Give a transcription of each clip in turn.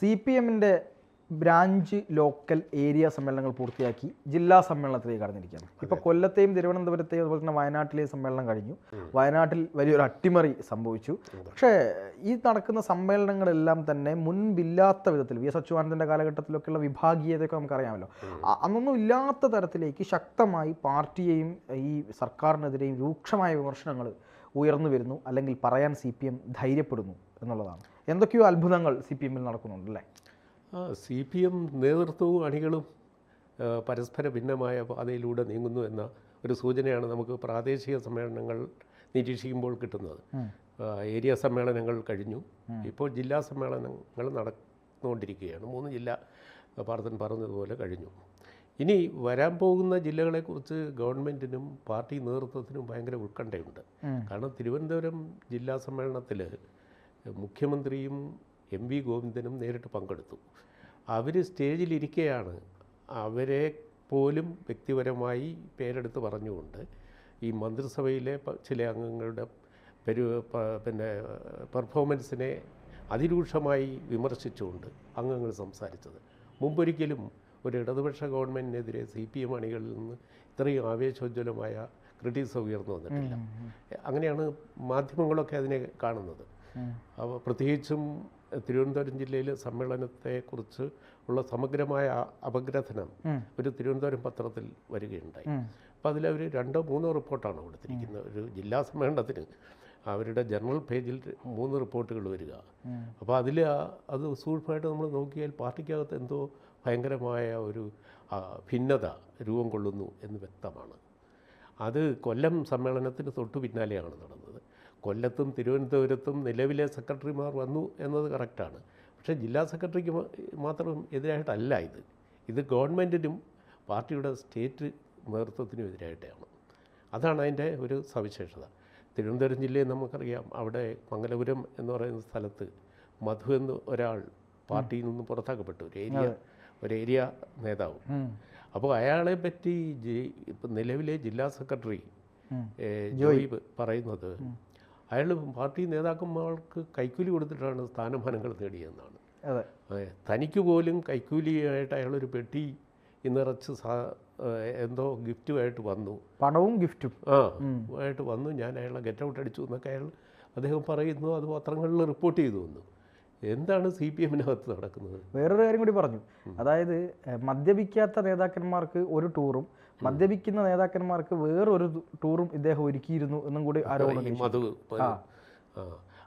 CPM-ന്റെ branch local area സമ്മേളനങ്ങൾ പൂർത്തിയാക്കി ജില്ലാ സമ്മേളനത്തിലേക്ക് കടന്നിരിക്കുകയാണ്. ഇപ്പോൾ കൊല്ലത്തെയും തിരുവനന്തപുരത്തെയും അതുപോലെ തന്നെ വയനാട്ടിലെയും സമ്മേളനം കഴിഞ്ഞു. വയനാട്ടിൽ വലിയൊരു അട്ടിമറി സംഭവിച്ചു. പക്ഷേ ഈ നടക്കുന്ന സമ്മേളനങ്ങളെല്ലാം തന്നെ മുൻപില്ലാത്ത വിധത്തിൽ വി എസ് അച്യുതാനന്ദൻ്റെ കാലഘട്ടത്തിലൊക്കെയുള്ള വിഭാഗീയതയൊക്കെ നമുക്കറിയാമല്ലോ. അന്നൊന്നും ഇല്ലാത്ത തരത്തിലേക്ക് ശക്തമായി പാർട്ടിയെയും ഈ സർക്കാരിനെതിരെയും രൂക്ഷമായ വിമർശനങ്ങൾ ഉയർന്നു വരുന്നു, അല്ലെങ്കിൽ പറയാൻ CPM ധൈര്യപ്പെടുന്നു എന്നുള്ളതാണ്. എന്തൊക്കെയോ അത്ഭുതങ്ങൾ CPM-ൽ നടക്കുന്നുണ്ടല്ലേ? CPM നേതൃത്വവും അണികളും പരസ്പര ഭിന്നമായ പാതയിലൂടെ നീങ്ങുന്നു എന്ന ഒരു സൂചനയാണ് നമുക്ക് പ്രാദേശിക സമ്മേളനങ്ങൾ നിരീക്ഷിക്കുമ്പോൾ കിട്ടുന്നത്. ഏരിയ സമ്മേളനങ്ങൾ കഴിഞ്ഞു, ഇപ്പോൾ ജില്ലാ സമ്മേളനങ്ങൾ നടന്നുകൊണ്ടിരിക്കുകയാണ്. 3 ജില്ല പാർത്ഥൻ പറഞ്ഞതുപോലെ കഴിഞ്ഞു. ഇനി വരാൻ പോകുന്ന ജില്ലകളെക്കുറിച്ച് ഗവൺമെൻറ്റിനും പാർട്ടി നേതൃത്വത്തിനും ഭയങ്കര ഉത്കണ്ഠയുണ്ട്. കാരണം തിരുവനന്തപുരം ജില്ലാ സമ്മേളനത്തിൽ മുഖ്യമന്ത്രിയും MV ഗോവിന്ദനും നേരിട്ട് പങ്കെടുത്തു. അവർ സ്റ്റേജിലിരിക്കെയാണ് അവരെ പോലും വ്യക്തിപരമായി പേരെടുത്ത് പറഞ്ഞുകൊണ്ട് ഈ മന്ത്രിസഭയിലെ ചില അംഗങ്ങളുടെ പെർഫോമൻസിനെ അതിരൂക്ഷമായി വിമർശിച്ചുകൊണ്ട് അംഗങ്ങൾ സംസാരിച്ചത്. മുമ്പൊരിക്കലും ഒരു ഇടതുപക്ഷ ഗവൺമെൻറ്റിനെതിരെ CPM അണികളിൽ നിന്ന് ഇത്രയും ആവേശോജ്വലമായ ക്രിറ്റിസിസം ഉയർന്നു വന്നിട്ടില്ല. അങ്ങനെയാണ് മാധ്യമങ്ങളൊക്കെ അതിനെ കാണുന്നത്. അപ്പോൾ പ്രത്യേകിച്ചും തിരുവനന്തപുരം ജില്ലയിലെ സമ്മേളനത്തെക്കുറിച്ച് ഉള്ള സമഗ്രമായ അപഗ്രഥനം ഒരു തിരുവനന്തപുരം പത്രത്തിൽ വരികയുണ്ടായി. അപ്പോൾ അതിലവർ 2-3 റിപ്പോർട്ടാണ് കൊടുത്തിരിക്കുന്നത്. ഒരു ജില്ലാ സമ്മേളനത്തിന് അവരുടെ ജനറൽ പേജിൽ 3 റിപ്പോർട്ടുകൾ വരിക. അപ്പോൾ അതിൽ അത് സൂക്ഷ്മമായിട്ട് നമ്മൾ നോക്കിയാൽ പാർട്ടിക്കകത്ത് എന്തോ ഭയങ്കരമായ ഒരു ഭിന്നത രൂപം കൊള്ളുന്നു എന്ന് വ്യക്തമാണ്. അത് കൊല്ലം സമ്മേളനത്തിന് തൊട്ടു പിന്നാലെയാണ് നടന്നത്. കൊല്ലത്തും തിരുവനന്തപുരത്തും നിലവിലെ സെക്രട്ടറിമാർ വന്നു എന്നത് കറക്റ്റാണ്. പക്ഷേ ജില്ലാ സെക്രട്ടറിക്ക് മാത്രം എതിരായിട്ടല്ല ഇത് ഗവൺമെൻറ്റിനും പാർട്ടിയുടെ സ്റ്റേറ്റ് നേതൃത്വത്തിനും എതിരായിട്ടാണ്. അതാണ് അതിൻ്റെ ഒരു സവിശേഷത. തിരുവനന്തപുരം ജില്ലയിൽ നമുക്കറിയാം, അവിടെ മംഗലപുരം എന്ന് പറയുന്ന സ്ഥലത്ത് മധു എന്ന് ഒരാൾ പാർട്ടിയിൽ നിന്ന് പുറത്താക്കപ്പെട്ടു, ഒരു ഏരിയ നേതാവ്. അപ്പോൾ അയാളെ പറ്റി ഇപ്പം നിലവിലെ ജില്ലാ സെക്രട്ടറി ജോയി പറയുന്നത് അയാൾ പാർട്ടി നേതാക്കന്മാർക്ക് കൈക്കൂലി കൊടുത്തിട്ടാണ് സ്ഥാനമാനങ്ങൾ നേടിയതെന്നാണ്. തനിക്ക് പോലും കൈക്കൂലിയായിട്ട് അയാളൊരു പെട്ടി നിറച്ച് എന്തോ ഗിഫ്റ്റുമായിട്ട് വന്നു, പണവും ഗിഫ്റ്റും ആയിട്ട് വന്നു, ഞാൻ അയാളെ ഗെറ്റ് ഔട്ട് അടിച്ചു എന്നൊക്കെ അദ്ദേഹം പറയുന്നു. അത് പത്രങ്ങളിൽ റിപ്പോർട്ട് ചെയ്തു വന്നു. എന്താണ് CPM-നകത്ത് നടക്കുന്നത്? വേറൊരു കാര്യം കൂടി പറഞ്ഞു. അതായത് മദ്യപിക്കാത്ത നേതാക്കന്മാർക്ക് ഒരു ടൂറും മദ്യപിക്കുന്ന നേതാക്കന്മാർക്ക് വേറൊരു ടൂറും ഇദ്ദേഹം ഒരുക്കിയിരുന്നു എന്നും കൂടി ആരോപണം. മധു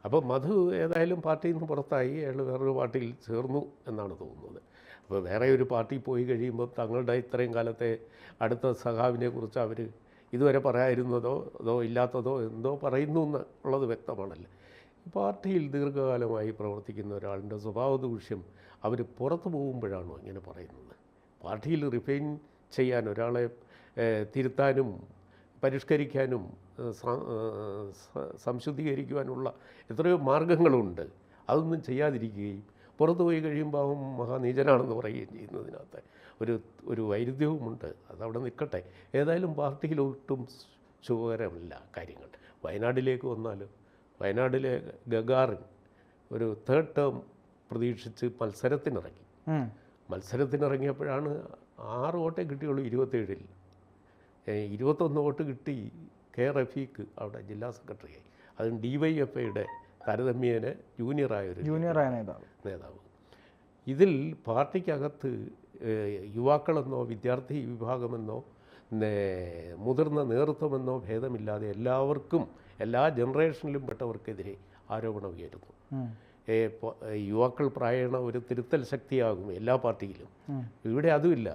അപ്പോൾ മധു ഏതായാലും പാർട്ടിയിൽ നിന്ന് പുറത്തായി, അയാൾ വേറൊരു പാർട്ടിയിൽ ചേർന്നു എന്നാണ് തോന്നുന്നത്. അപ്പോൾ വേറെ ഒരു പാർട്ടി പോയി കഴിയുമ്പോൾ തങ്ങളുടെ ഇത്രയും കാലത്തെ അടുത്ത സഖാവിനെ കുറിച്ച് അവർ ഇതുവരെ പറയാതിരുന്നതോ അതോ ഇല്ലാത്തതോ എന്തോ പറയുന്നു എന്നുള്ളത് വ്യക്തമാണല്ലോ. പാർട്ടിയിൽ ദീർഘകാലമായി പ്രവർത്തിക്കുന്ന ഒരാളുടെ സ്വഭാവ ദൂഷ്യം അവർ പുറത്തു പോകുമ്പോഴാണോ ഇങ്ങനെ പറയുന്നത്? പാർട്ടിയിൽ റിഫൈൻ ചെയ്യാൻ, ഒരാളെ തിരുത്താനും പരിഷ്കരിക്കാനും സംശുദ്ധീകരിക്കുവാനുള്ള എത്രയോ മാർഗങ്ങളുണ്ട്. അതൊന്നും ചെയ്യാതിരിക്കുകയും പുറത്തു പോയി കഴിയുമ്പോൾ അവൻ മഹാനീചനാണെന്ന് പറയുകയും ചെയ്യുന്നതിനകത്ത് ഒരു വൈരുദ്ധ്യവുമുണ്ട്. അതവിടെ നിൽക്കട്ടെ. ഏതായാലും പാർട്ടിയിൽ ഒട്ടും ശുഭകരമല്ല കാര്യങ്ങൾ. വയനാട്ടിലേക്ക് വന്നാലും വയനാട്ടിലെ ഗഗാറിൻ ഒരു 3rd ടേം പ്രതീക്ഷിച്ച് മത്സരത്തിനിറങ്ങിയപ്പോഴാണ് 6 വോട്ടേ കിട്ടിയുള്ളൂ 27-ൽ. 21 വോട്ട് കിട്ടി റഫീഖ് അവിടെ ജില്ലാ സെക്രട്ടറിയായി. അതും DYFIയുടെ താരതമ്യേന ജൂനിയറായ നേതാവ്. ഇതിൽ പാർട്ടിക്കകത്ത് യുവാക്കളെന്നോ വിദ്യാർത്ഥി വിഭാഗമെന്നോ മുതിർന്ന നേതൃത്വമെന്നോ ഭേദമില്ലാതെ എല്ലാവർക്കും, എല്ലാ ജനറേഷനിലും പെട്ടവർക്കെതിരെ ആരോപണം ഉയരുന്നു. യുവാക്കൾ പ്രായണ ഒരു തിരുത്തൽ ശക്തിയാകും എല്ലാ പാർട്ടിയിലും. ഇവിടെ അതുമില്ല.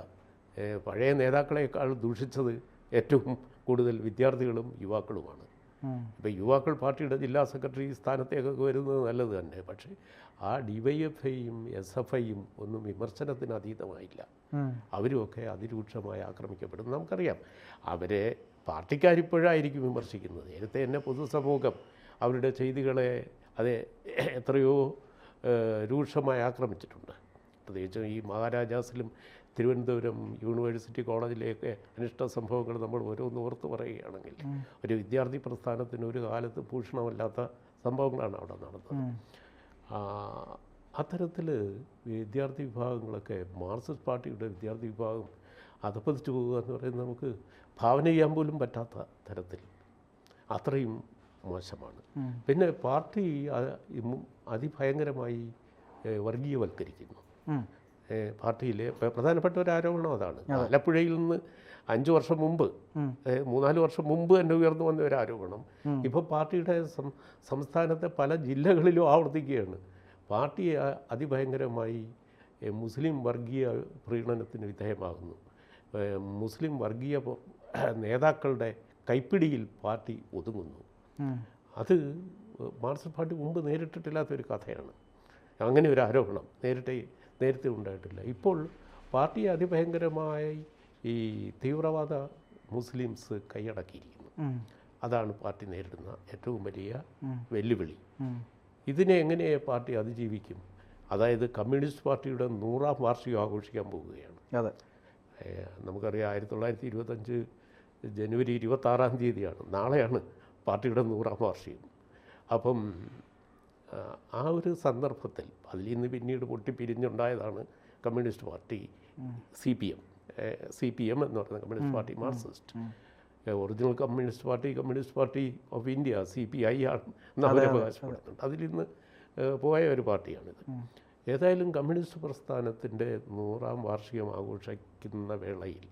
പഴയ നേതാക്കളെക്കാൾ ദൂഷിച്ചത് ഏറ്റവും കൂടുതൽ വിദ്യാർത്ഥികളും യുവാക്കളുമാണ്. ഇപ്പോൾ യുവാക്കൾ പാർട്ടിയുടെ ജില്ലാ സെക്രട്ടറി സ്ഥാനത്തേക്കൊക്കെ വരുന്നത് നല്ലത് തന്നെ. പക്ഷേ ആ DYFIയും SFIയും ഒന്നും വിമർശനത്തിന് അതീതമായില്ല. അവരുമൊക്കെ അതിരൂക്ഷമായി ആക്രമിക്കപ്പെടുന്നു. നമുക്കറിയാം, അവരെ പാർട്ടിക്കാരിപ്പോഴായിരിക്കും വിമർശിക്കുന്നത്. നേരത്തെ തന്നെ പൊതുസമൂഹം അവരുടെ ചെയ്തികളെ എത്രയോ രൂക്ഷമായി ആക്രമിച്ചിട്ടുണ്ട്. പ്രത്യേകിച്ചും ഈ മഹാരാജാസിലും തിരുവനന്തപുരം യൂണിവേഴ്സിറ്റി കോളേജിലേക്ക് അനിഷ്ട സംഭവങ്ങൾ നമ്മൾ ഓരോന്ന് ഓർത്ത് പറയുകയാണെങ്കിൽ ഒരു വിദ്യാർത്ഥി പ്രസ്ഥാനത്തിന് ഒരു കാലത്ത് ഭൂഷണമല്ലാത്ത സംഭവങ്ങളാണ് അവിടെ നടന്നത്. അത്തരത്തിൽ വിദ്യാർത്ഥി വിഭാഗങ്ങളൊക്കെ മാർക്സിസ്റ്റ് പാർട്ടിയുടെ വിദ്യാർത്ഥി വിഭാഗം അധപ്പതിച്ചു പോകുക എന്ന് പറയുന്നത് നമുക്ക് ഭാവന ചെയ്യാൻ പോലും പറ്റാത്ത തരത്തിൽ അത്രയും മോശമാണ്. പിന്നെ പാർട്ടി അതിഭയങ്കരമായി വർഗീയവൽക്കരിക്കുന്നു. പാർട്ടിയിലെ പ്രധാനപ്പെട്ട ഒരു ആരോപണം അതാണ്. ആലപ്പുഴയിൽ നിന്ന് 5 വർഷം മുമ്പ് 3-4 വർഷം മുമ്പ് തന്നെ ഉയർന്നു വന്ന ഒരു ആരോപണം ഇപ്പോൾ പാർട്ടിയുടെ സംസ്ഥാനത്തെ പല ജില്ലകളിലും ആവർത്തിക്കുകയാണ്. പാർട്ടി അതിഭയങ്കരമായി മുസ്ലിം വർഗീയ പ്രീണനത്തിന് വിധേയമാകുന്നു. മുസ്ലിം വർഗീയ നേതാക്കളുടെ കൈപ്പിടിയിൽ പാർട്ടി ഒതുങ്ങുന്നു. അത് മാർക്സിസ്റ്റ് പാർട്ടി മുമ്പ് നേരിട്ടിട്ടില്ലാത്തൊരു കഥയാണ്. അങ്ങനെ ഒരു ആരോപണം നേരത്തെ ഉണ്ടായിട്ടില്ല. ഇപ്പോൾ പാർട്ടി അതിഭയങ്കരമായി ഈ തീവ്രവാദ മുസ്ലിംസ് കൈയടക്കിയിരിക്കുന്നു. അതാണ് പാർട്ടി നേരിടുന്ന ഏറ്റവും വലിയ വെല്ലുവിളി. ഇതിനെ എങ്ങനെ പാർട്ടി അതിജീവിക്കും? അതായത് കമ്മ്യൂണിസ്റ്റ് പാർട്ടിയുടെ 100ാം വാർഷികം ആഘോഷിക്കാൻ പോവുകയാണ്. നമുക്കറിയാം 1925 ജനുവരി 26-ാം തീയതിയാണ്, നാളെയാണ് പാർട്ടിയുടെ 100ാം വാർഷികം. അപ്പം ആ ഒരു സന്ദർഭത്തിൽ അതിൽ നിന്ന് പിന്നീട് പൊട്ടിപ്പിരിഞ്ഞുണ്ടായതാണ് കമ്മ്യൂണിസ്റ്റ് പാർട്ടി CPM എന്ന് പറയുന്ന communist party Marxist. Original communist party of India CPI ആണ് എന്ന് അവർ അവകാശപ്പെടുന്നുണ്ട്. അതിൽ നിന്ന് പോയ ഒരു പാർട്ടിയാണിത്. ഏതായാലും കമ്മ്യൂണിസ്റ്റ് പ്രസ്ഥാനത്തിൻ്റെ 100ാം വാർഷികം ആഘോഷിക്കുന്ന വേളയിൽ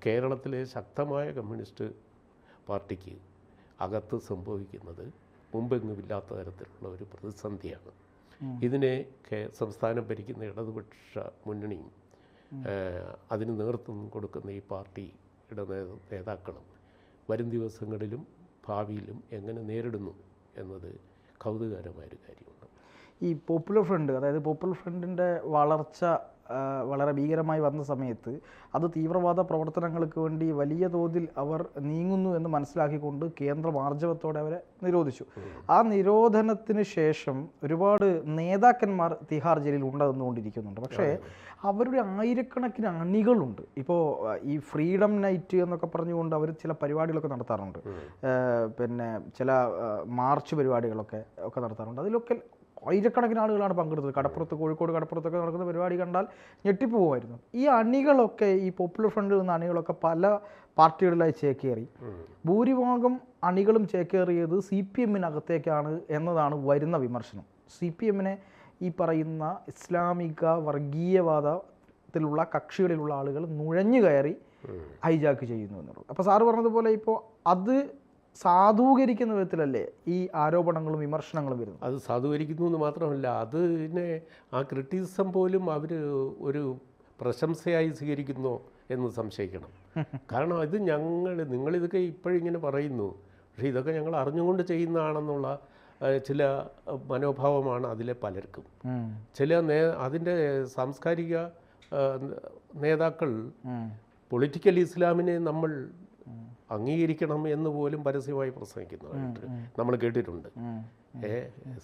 കേരളത്തിലെ ശക്തമായ കമ്മ്യൂണിസ്റ്റ് പാർട്ടിക്ക് അകത്ത് സംഭവിക്കുന്നത് മുമ്പെങ്ങുമില്ലാത്ത തരത്തിലുള്ള ഒരു പ്രതിസന്ധിയാണ്. ഇതിനെ സംസ്ഥാനം ഭരിക്കുന്ന ഇടതുപക്ഷ മുന്നണിയും അതിന് നേതൃത്വം കൊടുക്കുന്ന ഈ പാർട്ടിയുടെ നേതാക്കളും വരും ദിവസങ്ങളിലും ഭാവിയിലും എങ്ങനെ നേരിടുന്നു എന്നത് കൗതുകകരമായൊരു കാര്യമുണ്ട്. ഈ പോപ്പുലർ ഫ്രണ്ട്, അതായത് പോപ്പുലർ ഫ്രണ്ടിൻ്റെ വളർച്ച വളരെ ഭീകരമായി വന്ന സമയത്ത് അത് തീവ്രവാദ പ്രവർത്തനങ്ങൾക്ക് വേണ്ടി വലിയ തോതിൽ അവർ നീങ്ങുന്നു എന്ന് മനസ്സിലാക്കിക്കൊണ്ട് കേന്ദ്രം ആർജവത്തോടെ അവരെ നിരോധിച്ചു. ആ നിരോധനത്തിന് ശേഷം ഒരുപാട് നേതാക്കന്മാർ തിഹാർ ജയിലിൽ ഉണ്ടെന്നുകൊണ്ടിരിക്കുന്നുണ്ട്. പക്ഷേ അവരുടെ ആയിരക്കണക്കിന് അണികളുണ്ട്. ഇപ്പോൾ ഈ ഫ്രീഡം നൈറ്റ് എന്നൊക്കെ പറഞ്ഞുകൊണ്ട് അവർ ചില പരിപാടികളൊക്കെ നടത്താറുണ്ട്. പിന്നെ ചില മാർച്ച് പരിപാടികളൊക്കെ നടത്താറുണ്ട്. അതിലൊക്കെ ആയിരക്കണക്കിന് ആളുകളാണ് പങ്കെടുത്തത്. കോഴിക്കോട് കടപ്പുറത്തൊക്കെ നടക്കുന്ന പരിപാടി കണ്ടാൽ ഞെട്ടിപ്പോകുമായിരുന്നു. ഈ അണികളൊക്കെ, ഈ പോപ്പുലർ ഫ്രണ്ടിൽ നിന്ന് അണികളൊക്കെ പല പാർട്ടികളിലായി ചേക്കേറി. ഭൂരിഭാഗം അണികളും ചേക്കേറിയത് CPM-നകത്തേക്കാണ് എന്നതാണ് വരുന്ന വിമർശനം. CPM-നെ ഈ പറയുന്ന ഇസ്ലാമിക വർഗീയവാദത്തിലുള്ള കക്ഷികളിലുള്ള ആളുകൾ നുഴഞ്ഞു കയറി ഹൈജാക്ക് ചെയ്യുന്നു എന്നുള്ളത്. അപ്പോൾ സാറ് പറഞ്ഞതുപോലെ ഇപ്പോൾ അത് സാധൂകരിക്കുന്ന വിധത്തിലല്ലേ ഈ ആരോപണങ്ങളും വിമർശനങ്ങളും വരുന്നത്? അത് സാധൂകരിക്കുന്നു എന്ന് മാത്രമല്ല, അതിനെ ആ ക്രിറ്റിസിസം പോലും അവർ ഒരു പ്രശംസയായി സ്വീകരിക്കുന്നു എന്ന് സംശയിക്കണം. കാരണം ഇത് നിങ്ങളിതൊക്കെ ഇപ്പോഴിങ്ങനെ പറയുന്നു, പക്ഷേ ഇതൊക്കെ ഞങ്ങൾ അറിഞ്ഞുകൊണ്ട് ചെയ്യുന്നതാണെന്നുള്ള ചില മനോഭാവമാണ് അതിലെ പലർക്കും. അതിൻ്റെ സാംസ്കാരിക നേതാക്കൾ പൊളിറ്റിക്കൽ ഇസ്ലാമിനെ നമ്മൾ അംഗീകരിക്കണം എന്ന് പോലും പരസ്യമായി പ്രസംഗിക്കുന്നതായിട്ട് നമ്മൾ കേട്ടിട്ടുണ്ട്.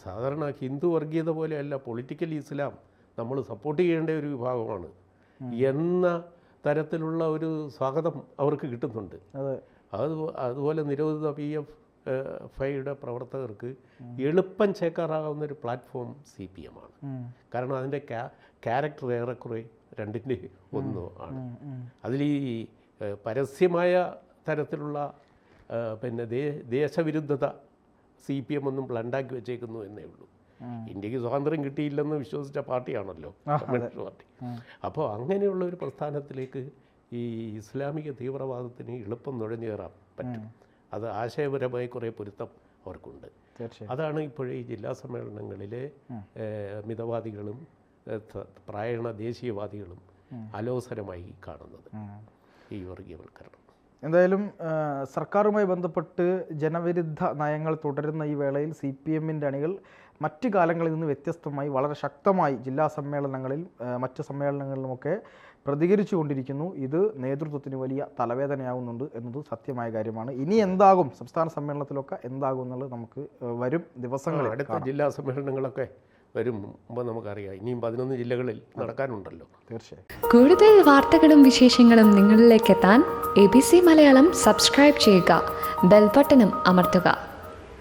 സാധാരണ ഹിന്ദു വർഗീയത പോലെയല്ല പൊളിറ്റിക്കൽ ഇസ്ലാം നമ്മൾ സപ്പോർട്ട് ചെയ്യേണ്ട ഒരു വിഭാഗമാണ് എന്ന തരത്തിലുള്ള ഒരു സ്വാഗതം അവർക്ക് കിട്ടുന്നുണ്ട്. അതുപോലെ നിരോധിത PFIയുടെ പ്രവർത്തകർക്ക് എളുപ്പം ചേക്കാറാകുന്ന ഒരു പ്ലാറ്റ്ഫോം CPM ആണ്. കാരണം അതിൻ്റെ ക്യാരക്ടർ ഏറെക്കുറെ രണ്ടിൻ്റെ ഒന്നും ആണ്. അതിൽ ഈ പരസ്യമായ തരത്തിലുള്ള പിന്നെ ദേശവിരുദ്ധത CPM ഒന്നും ബ്ലണ്ടാക്കി വെച്ചേക്കുന്നു എന്നേ ഉള്ളൂ. ഇന്ത്യക്ക് സ്വാതന്ത്ര്യം കിട്ടിയില്ലെന്ന് വിശ്വസിച്ച പാർട്ടിയാണല്ലോ കമ്മ്യൂണിസ്റ്റ് പാർട്ടി. അപ്പോൾ അങ്ങനെയുള്ള ഒരു പ്രസ്ഥാനത്തിലേക്ക് ഈ ഇസ്ലാമിക തീവ്രവാദത്തിന് എളുപ്പം നുഴഞ്ഞു കയറാൻ പറ്റും. അത് ആശയപരമായി കുറേ പൊരുത്തം അവർക്കുണ്ട്. അതാണ് ഇപ്പോഴേ ഈ ജില്ലാ സമ്മേളനങ്ങളിലെ മിതവാദികളും പ്രായണ ദേശീയവാദികളും അലോസരമായി കാണുന്നത് ഈ വർഗീയവൽക്കരണം. എന്തായാലും സർക്കാരുമായി ബന്ധപ്പെട്ട് ജനവിരുദ്ധ നയങ്ങൾ തുടരുന്ന ഈ വേളയിൽ CPM-ൻ്റെ അണികൾ മറ്റ് കാലങ്ങളിൽ നിന്ന് വ്യത്യസ്തമായി വളരെ ശക്തമായി ജില്ലാ സമ്മേളനങ്ങളിൽ മറ്റ് സമ്മേളനങ്ങളിലുമൊക്കെ പ്രതികരിച്ചു കൊണ്ടിരിക്കുന്നു. ഇത് നേതൃത്വത്തിന് വലിയ തലവേദനയാവുന്നുണ്ട് എന്നത് സത്യമായ കാര്യമാണ്. ഇനി എന്താകും സംസ്ഥാന സമ്മേളനത്തിലൊക്കെ എന്താകും എന്നുള്ളത് നമുക്ക് വരും ദിവസങ്ങളിൽ അടുത്ത ജില്ലാ സമ്മേളനങ്ങളൊക്കെ വരുമ്പോൾ നമുക്കറിയാം. ഇനിയും 11 ജില്ലകളിൽ നടക്കാനുണ്ടല്ലോ. തീർച്ചയായും കൂടുതൽ വാർത്തകളും വിശേഷങ്ങളും നിങ്ങളിലേക്ക് എത്താൻ ABC മലയാളം സബ്സ്ക്രൈബ് ചെയ്യുക, ബെൽ ബട്ടണും അമർത്തുക.